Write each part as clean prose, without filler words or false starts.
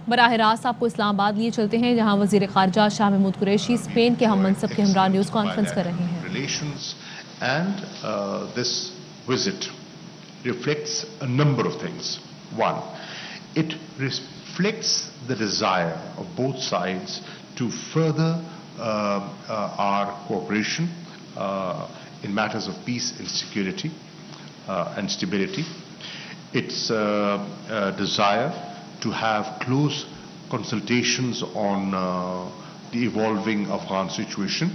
बराह रास्त आपको इस्लामाबाद लिए चलते हैं, जहां वजीर खारजा शाह महमूद कुरैशी स्पेन के हम मनसब के हमरा न्यूज़ कॉन्फ्रेंस कर रहे हैं। And this visit reflects a number of things. One, it reflects the desire of both sides to further our cooperation in matters of peace and security and stability. It's a desire to have close consultations on the evolving Afghan situation,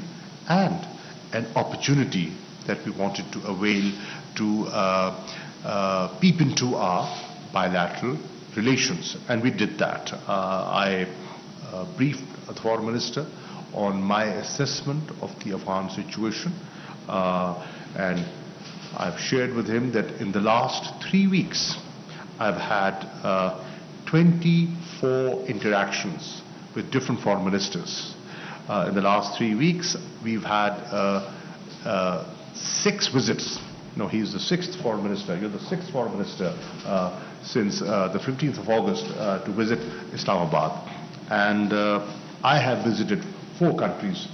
and an opportunity that we wanted to avail to peep into our bilateral relations, and we did that. I briefed the Foreign Minister on my assessment of the Afghan situation, and I've shared with him that in the last 3 weeks I've had 24 interactions with different foreign ministers. In the last 3 weeks, we've had 6 visits. No, he's the 6th foreign minister. You're the 6th foreign minister since the 15th of August to visit Islamabad. And I have visited 4 countries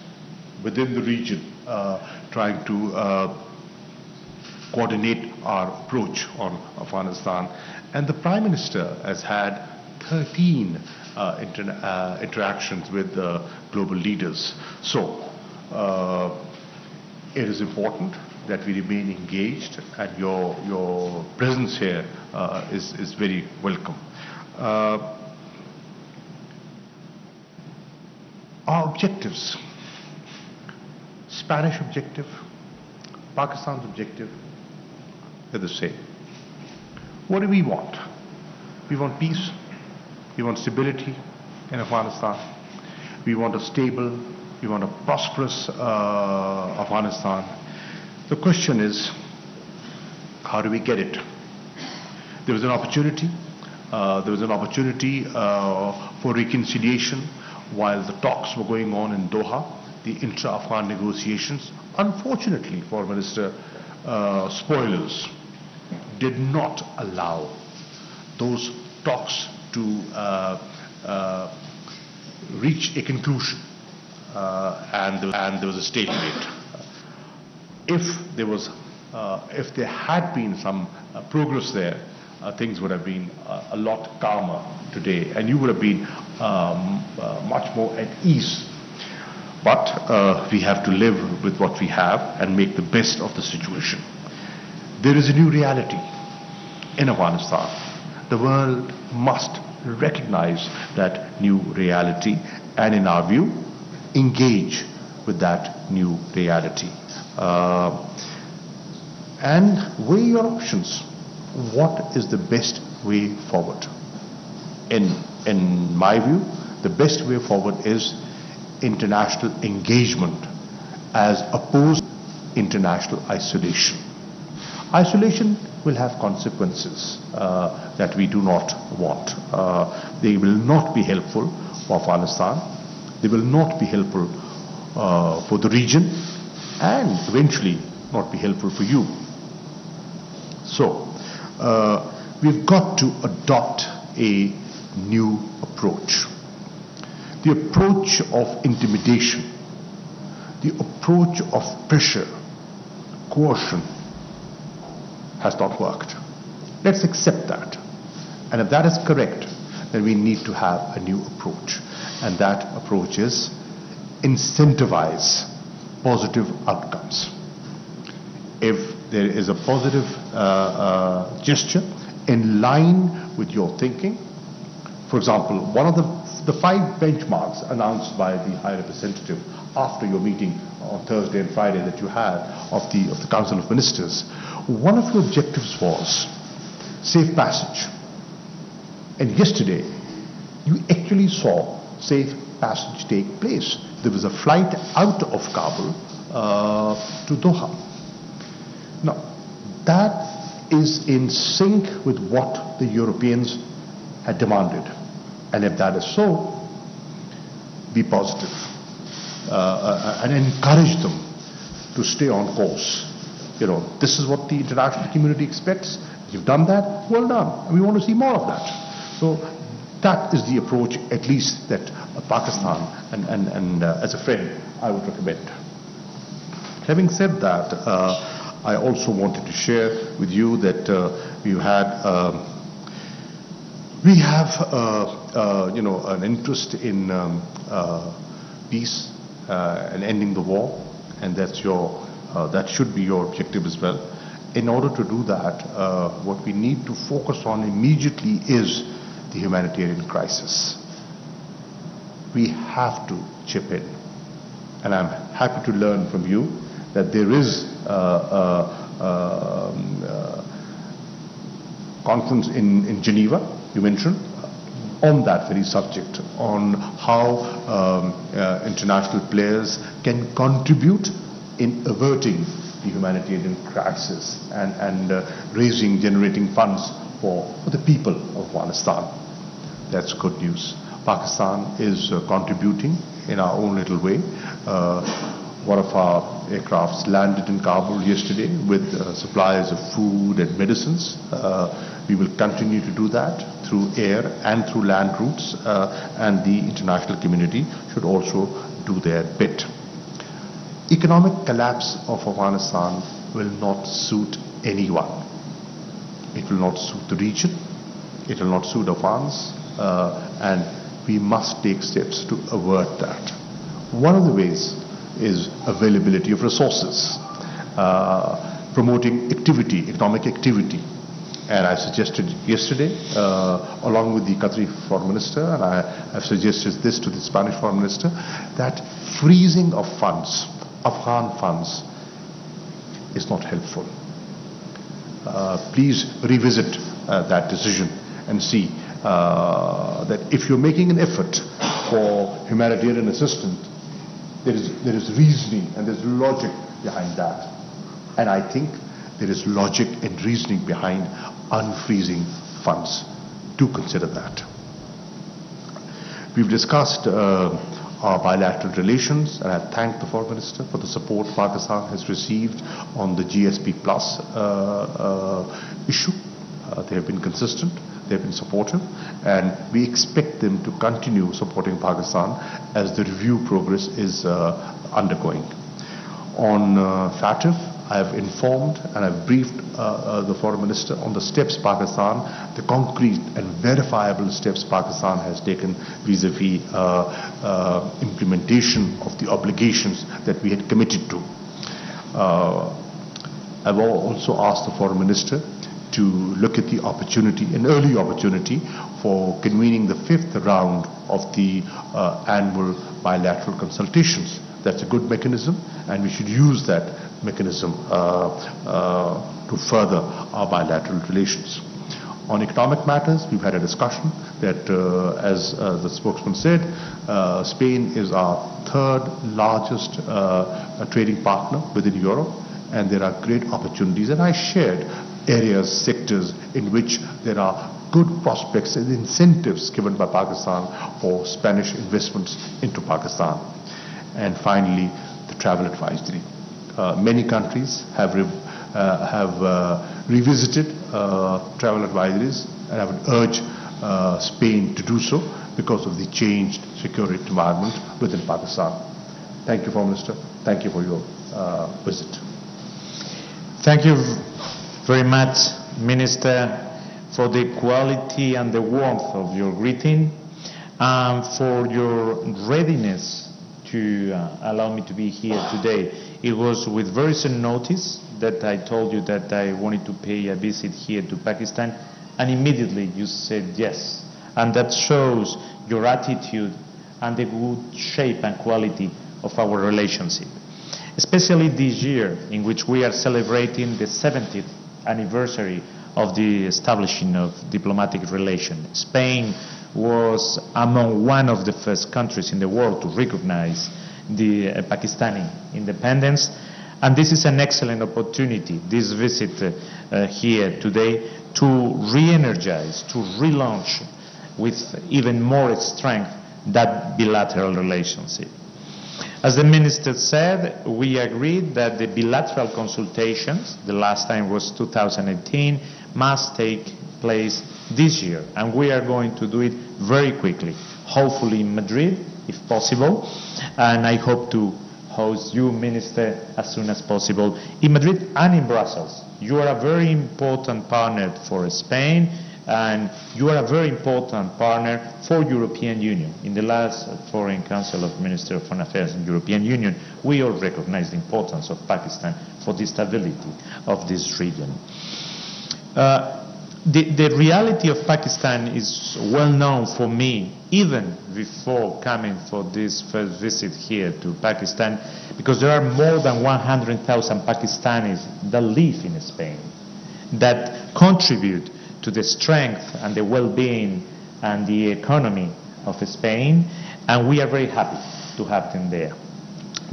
within the region, trying to coordinate our approach on Afghanistan. And the Prime Minister has had 13 interactions with global leaders. So it is important that we remain engaged, and your presence here is very welcome. Our objectives: Spanish objective, Pakistan's objective, they're the same. What do we want? We want peace. We want stability in Afghanistan. We want a stable, we want a prosperous Afghanistan. The question is, how do we get it? There was an opportunity. For reconciliation while the talks were going on in Doha, the intra-Afghan negotiations. Unfortunately, Foreign Minister, spoilers did not allow those talks to reach a conclusion, and there was a stalemate. If there had been some progress there, things would have been a lot calmer today, and you would have been much more at ease. But we have to live with what we have and make the best of the situation. There is a new reality in Afghanistan. The world must recognize that new reality and, in our view, engage with that new reality. And weigh your options. What is the best way forward? In my view, the best way forward is international engagement as opposed to international isolation. Isolation will have consequences that we do not want. They will not be helpful for Afghanistan. They will not be helpful for the region, and eventually not be helpful for you. So we've got to adopt a new approach. The approach of intimidation, the approach of pressure, coercion, has not worked. Let's accept that. And if that is correct, then we need to have a new approach. And that approach is incentivize positive outcomes. If there is a positive gesture in line with your thinking, for example, one of the 5 benchmarks announced by the High Representative after your meeting on Thursday and Friday that you had of the Council of Ministers, one of your objectives was safe passage. And yesterday, you actually saw safe passage take place. There was a flight out of Kabul to Doha. Now, that is in sync with what the Europeans had demanded. And if that is so, be positive and encourage them to stay on course. This is what the international community expects. You've done that, well done. And we want to see more of that. So That is the approach, at least, that Pakistan and as a friend, I would recommend. Having said that, I also wanted to share with you that we have an interest in peace and ending the war, and that should be your objective as well. In order to do that, what we need to focus on immediately is the humanitarian crisis. We have to chip in, and I'm happy to learn from you that there is conference in Geneva, you mentioned, on that very subject, on how international players can contribute in averting the humanitarian crisis and generating funds for the people of Afghanistan. That's good news. Pakistan is contributing in our own little way. One of our aircrafts landed in Kabul yesterday with supplies of food and medicines. We will continue to do that through air and through land routes, and the international community should also do their bit. Economic collapse of Afghanistan will not suit anyone. It will not suit the region. It will not suit Afghans, and we must take steps to avert that. One of the ways is availability of resources, promoting economic activity. And I suggested yesterday, along with the Qatari Foreign Minister, and I have suggested this to the Spanish Foreign Minister, that freezing of funds, Afghan funds, is not helpful. Please revisit that decision and see that if you're making an effort for humanitarian assistance, there is reasoning and there's logic behind that. And I think there is logic and reasoning behind unfreezing funds. Do consider that. We've discussed our bilateral relations, and I thank the Foreign Minister for the support Pakistan has received on the GSP Plus issue. They have been consistent, they have been supportive, and we expect them to continue supporting Pakistan as the review progress is undergoing. On FATF, I have informed and I've briefed the Foreign Minister on the steps the concrete and verifiable steps Pakistan has taken vis-a-vis implementation of the obligations that we had committed to. I've also asked the Foreign Minister to look at the opportunity, an early opportunity, for convening the 5th round of the annual bilateral consultations. That's a good mechanism, and we should use that mechanism to further our bilateral relations. On economic matters, we've had a discussion that, as the spokesman said, Spain is our 3rd largest trading partner within Europe, and there are great opportunities. And I shared areas, sectors in which there are good prospects and incentives given by Pakistan for Spanish investments into Pakistan. And finally, the travel advisory. Many countries have revisited travel advisories, and I would urge Spain to do so because of the changed security environment within Pakistan. Thank you, Foreign Minister. Thank you for your visit. Thank you very much, Minister, for the quality and the warmth of your greeting, and for your readiness to allow me to be here today. It was with very soon notice that I told you that I wanted to pay a visit here to Pakistan, and immediately you said yes. And that shows your attitude and the good shape and quality of our relationship. Especially this year, in which we are celebrating the 70th anniversary of the establishing of diplomatic relations. Spain was among one of the first countries in the world to recognize the Pakistani independence, and this is an excellent opportunity, this visit here today, to re-energize, to relaunch with even more strength that bilateral relationship. As the Minister said, we agreed that the bilateral consultations, the last time was 2018, must take place this year, and we are going to do it very quickly, hopefully in Madrid, if possible, and I hope to host you, Minister, as soon as possible in Madrid and in Brussels. You are a very important partner for Spain, and you are a very important partner for European Union. In the last Foreign Council of Ministers of Foreign Affairs in European Union, we all recognize the importance of Pakistan for the stability of this region. The reality of Pakistan is well known for me, even before coming for this first visit here to Pakistan, because there are more than 100,000 Pakistanis that live in Spain, that contribute to the strength and the well-being and the economy of Spain, and we are very happy to have them there.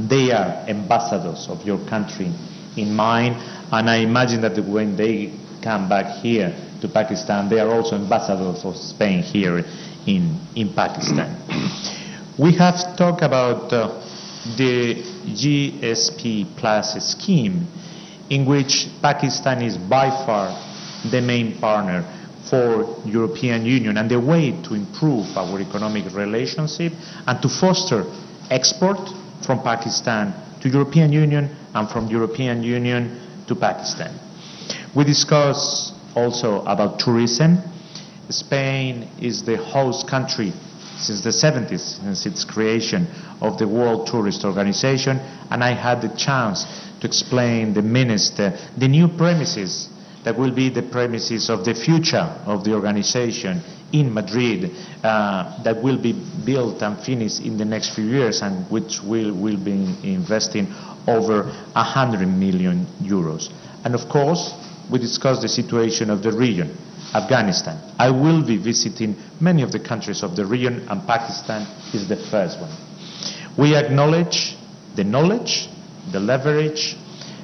They are ambassadors of your country in mind, and I imagine that when they come back here to Pakistan, they are also ambassadors of Spain here in Pakistan. We have talked about the GSP Plus scheme, in which Pakistan is by far the main partner for European Union, and the way to improve our economic relationship and to foster export from Pakistan to European Union and from European Union to Pakistan. We discussed also about tourism. Spain is the host country since the 70s, since its creation of the World Tourist Organization, and I had the chance to explain the Minister the new premises that will be the premises of the future of the organization in Madrid, that will be built and finished in the next few years, and which will be investing over 100 million euros. And of course, we discussed the situation of the region, Afghanistan. I will be visiting many of the countries of the region, and Pakistan is the first one. We acknowledge the knowledge, the leverage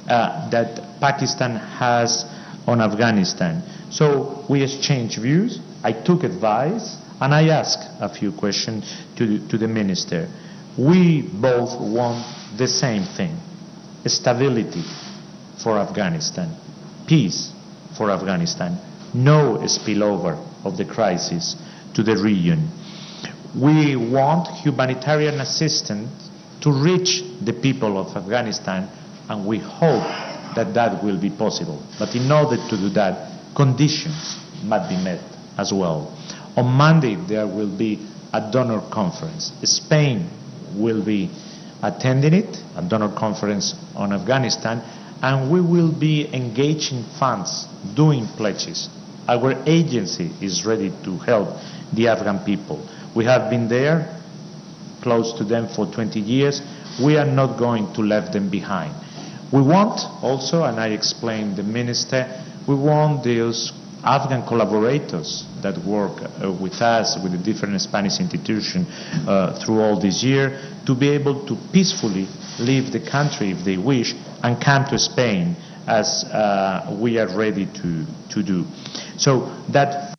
that Pakistan has on Afghanistan. So we exchanged views, I took advice, and I asked a few questions to the Minister. We both want the same thing: stability for Afghanistan, peace for Afghanistan, no spillover of the crisis to the region. We want humanitarian assistance to reach the people of Afghanistan, and we hope that that will be possible. But in order to do that, conditions must be met as well. On Monday, there will be a donor conference. Spain will be attending it, a donor conference on Afghanistan, and we will be engaging funds, doing pledges. Our agency is ready to help the Afghan people. We have been there, close to them for 20 years. We are not going to leave them behind. We want also, and I explained the Minister, we want those Afghan collaborators that work with us, with the different Spanish institutions through all this year, to be able to peacefully leave the country if they wish and come to Spain, as we are ready to do. So that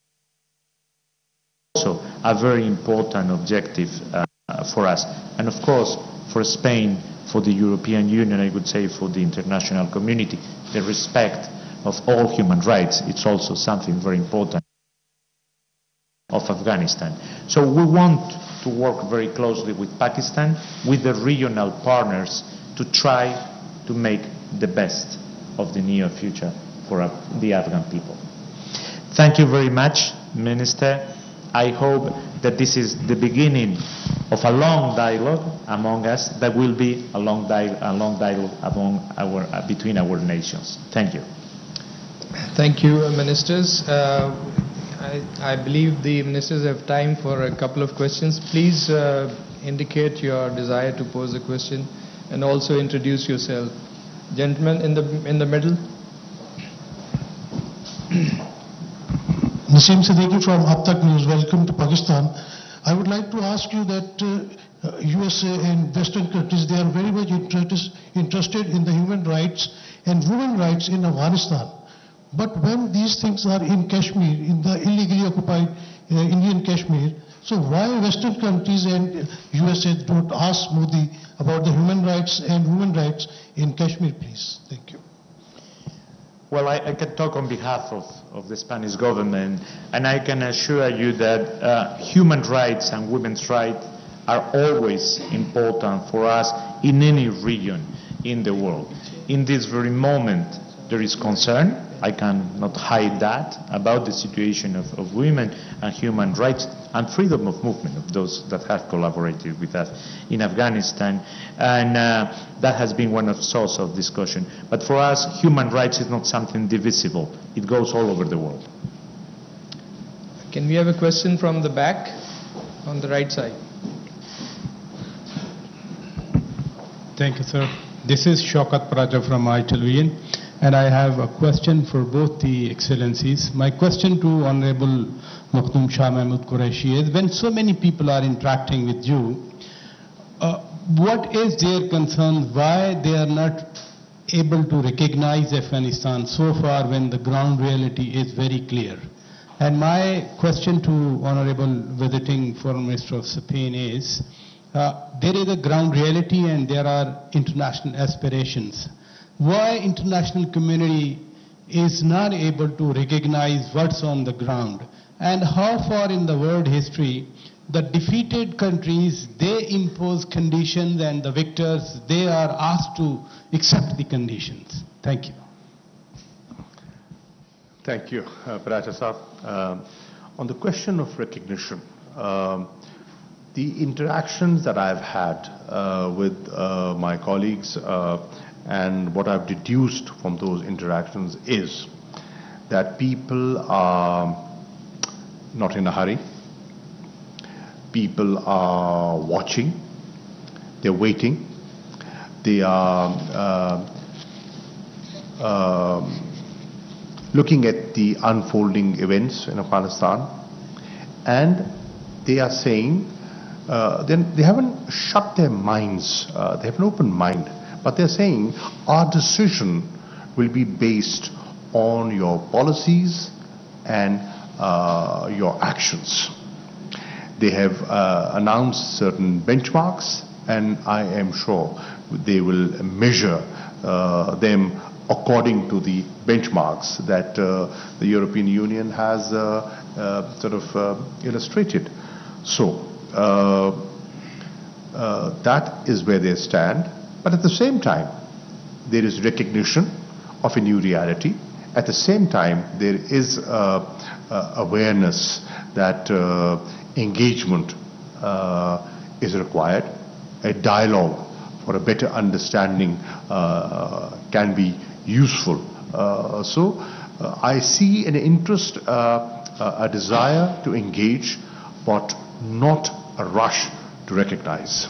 also a very important objective for us. And of course, for Spain, for the European Union, I would say for the international community, the respect of all human rights, it's also something very important of Afghanistan. So we want to work very closely with Pakistan, with the regional partners, to try to make the best of the near future for the Afghan people. Thank you very much, Minister. I hope that this is the beginning of a long dialogue among us, that will be a long dialogue among between our nations. Thank you. Thank you, Ministers. I believe the Ministers have time for a couple of questions. Please indicate your desire to pose a question and also introduce yourself. Gentleman in the middle. Naseem Siddiqui from Ab Tak News. Welcome to Pakistan. I would like to ask you that USA and Western countries, they are very much interested in the human rights and women rights in Afghanistan. But when these things are in Kashmir, in the illegally occupied Indian Kashmir, so why Western countries and USA don't ask Modi about the human rights and women rights in Kashmir, please? Thank you. Well, I can talk on behalf of the Spanish government, and I can assure you that human rights and women's rights are always important for us in any region in the world. In this very moment, there is concern, I cannot hide that, about the situation of women and human rights and freedom of movement of those that have collaborated with us in Afghanistan. And that has been one of the sources of discussion. But for us, human rights is not something divisible. It goes all over the world. Can we have a question from the back on the right side? Thank you, sir. This is Shaukat Praja from iTelevision, and I have a question for both the excellencies. My question to Honorable Makhdoom Shah Mehmood Qureshi is, when so many people are interacting with you, what is their concern, why they are not able to recognize Afghanistan so far when the ground reality is very clear? And my question to Honorable Visiting Foreign Minister of Spain is, there is a ground reality and there are international aspirations. Why international community is not able to recognize what's on the ground? And how far in the world history the defeated countries, they impose conditions and the victors, they are asked to accept the conditions? Thank you. Thank you, Paracha Saab. On the question of recognition, the interactions that I've had with my colleagues and what I've deduced from those interactions is that people are not in a hurry. People are watching. They're waiting. They are looking at the unfolding events in Afghanistan, and they are saying, they haven't shut their minds, they have an open mind, but they're saying our decision will be based on your policies and your actions. They have announced certain benchmarks, and I am sure they will measure them according to the benchmarks that the European Union has illustrated. So that is where they stand. But at the same time, there is recognition of a new reality. At the same time, there is awareness that engagement is required. A dialogue for a better understanding can be useful. So I see an interest, a desire to engage, but not a rush to recognize.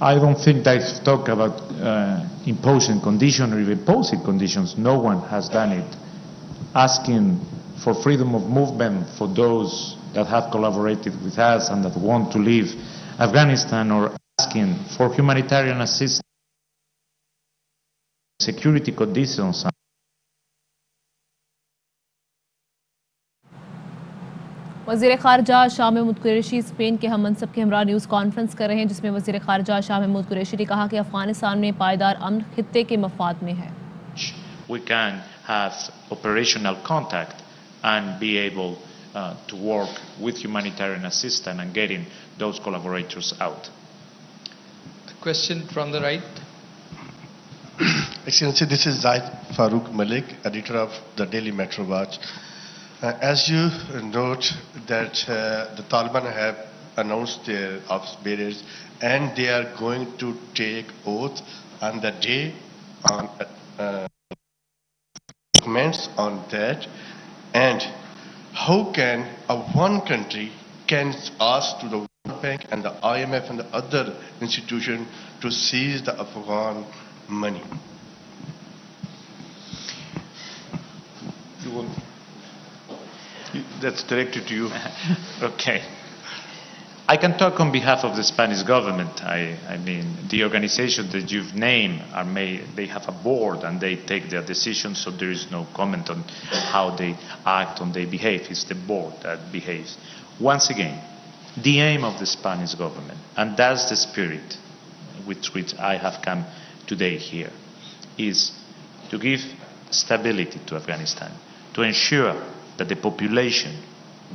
I don't think that talk about imposing conditions or even imposing conditions. No one has done it. Asking for freedom of movement for those that have collaborated with us and that want to leave Afghanistan, or asking for humanitarian assistance, security conditions. वज़ीर ख़ारजा Shah Mahmood Qureshi Spain के हम मनसब के हमरा news conference कर रहे हैं, जिसमें वज़ीर ख़ारजा शाह महमूद कुरैशी ने कहा कि अफ़गानिस्तान में पायदार अमन खित्ते के मफाद में है. We can have operational contact and be able to work with humanitarian assistance and getting those collaborators out. The question from the right. Excellency, this is Zaid Farooq Malik, editor of the Daily Metro Watch. As you note that the Taliban have announced their ops bearers and they are going to take oath on the day on comments on that, and how can one country can ask to the World Bank and the IMF and the other institutions to seize the Afghan money? That's directed to you. Okay. I can talk on behalf of the Spanish government. I mean, the organizations that you've named they have a board and they take their decisions, so there is no comment on how they act and they behave. It's the board that behaves. Once again, the aim of the Spanish government, and that's the spirit with which I have come today here is to give stability to Afghanistan, to ensure that the population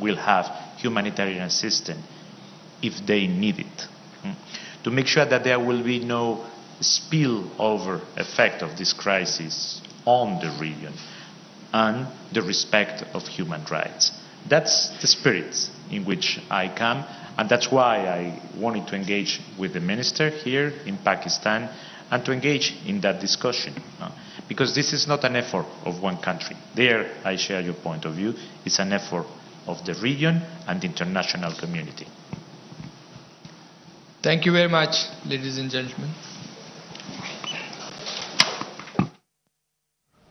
will have humanitarian assistance if they need it, to make sure that there will be no spillover effect of this crisis on the region, and the respect of human rights. That's the spirit in which I come, and that's why I wanted to engage with the minister here in Pakistan and to engage in that discussion. Because this is not an effort of one country. There, I share your point of view. It's an effort of the region and the international community. Thank you very much, ladies and gentlemen.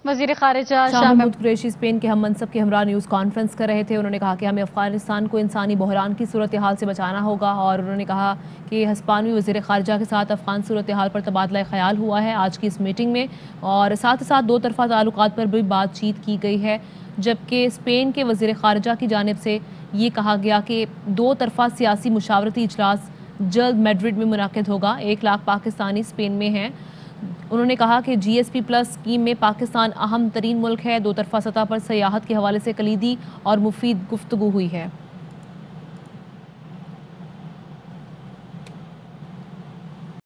वज़ीर ख़ारिजा Shah Mahmood Qureshi Spain के हम मनसब के हमरा news conference कर रहे थे। उन्होंने कहा कि हमें अफ़गानिस्तान को इंसानी बहरान की सूरत हाल से बचाना होगा, और उन्होंने कहा कि हिस्पानवी वज़ीर ख़ारिजा के साथ अफ़गान सूरत हाल पर तबादला ख़याल हुआ है आज की इस मीटिंग में, और साथ ही साथ दो तरफ़ा ताल्लुकात पर भी बातचीत की गई है। जबकि स्पेन के वज़ीर ख़ारिजा की जानिब से ये कहा गया कि दो तरफ़ा सियासी मुशावरती इजलास जल्द मैड्रिड में मुनाकिद होगा। 1 लाख पाकिस्तानी स्पेन में हैं। उन्होंने कहा कि GSP प्लस स्कीम में पाकिस्तान अहम तरीन मुल्क है। दो तरफ़ा सतह पर सयाहत के हवाले से कलीदी और मुफीद गुफ्तगू हुई है।